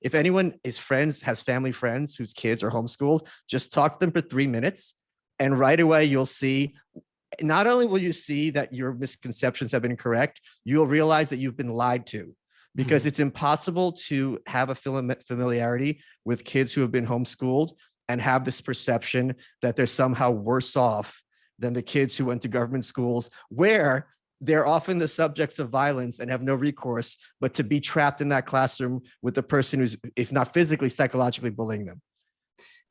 If anyone has family friends whose kids are homeschooled, just talk to them for 3 minutes. And right away, you'll see, not only will you see that your misconceptions have been correct, you'll realize that you've been lied to, because it's impossible to have a familiarity with kids who have been homeschooled and have this perception that they're somehow worse off than the kids who went to government schools, where they're often the subjects of violence and have no recourse but to be trapped in that classroom with the person who's, if not physically, psychologically bullying them.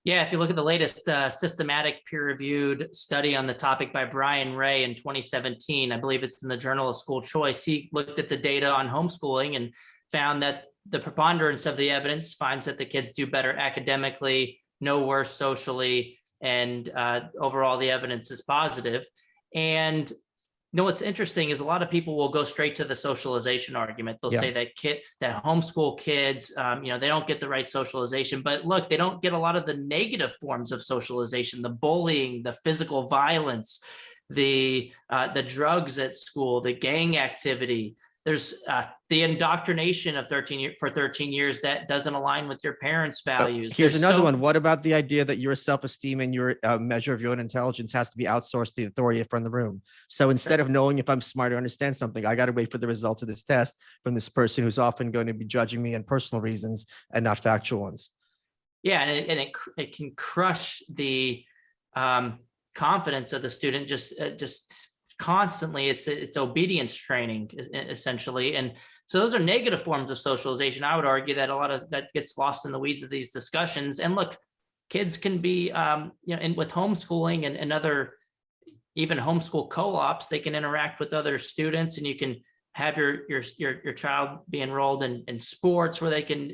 Yeah, if you look at the latest systematic peer-reviewed study on the topic by Brian Ray in 2017, I believe it's in the Journal of School Choice, he looked at the data on homeschooling and found that the preponderance of the evidence finds that the kids do better academically, no worse socially, and overall the evidence is positive. And what's interesting is a lot of people will go straight to the socialization argument. They'll say that homeschool kids, they don't get the right socialization. But look, they don't get a lot of the negative forms of socialization: the bullying, the physical violence, the drugs at school, the gang activity. There's the indoctrination of 13 years that doesn't align with your parents' values. Here's another one. What about the idea that your self-esteem and your measure of your own intelligence has to be outsourced to the authority from the room? So instead of knowing if I'm smart or understand something, I got to wait for the results of this test from this person who's often going to be judging me on personal reasons and not factual ones. Yeah, and it can crush the confidence of the student. Just constantly, it's obedience training essentially. And so those are negative forms of socialization. I would argue that a lot of that gets lost in the weeds of these discussions. And look, kids can be, and with homeschooling and other, even homeschool co-ops, they can interact with other students, and you can have your child be enrolled in sports where they can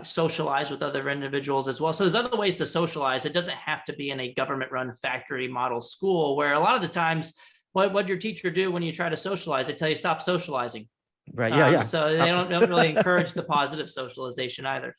socialize with other individuals as well. So there's other ways to socialize. It doesn't have to be in a government-run factory model school, where a lot of the times, what your teacher do when you try to socialize, they tell you stop socializing. Right. Yeah. So they don't really encourage the positive socialization either.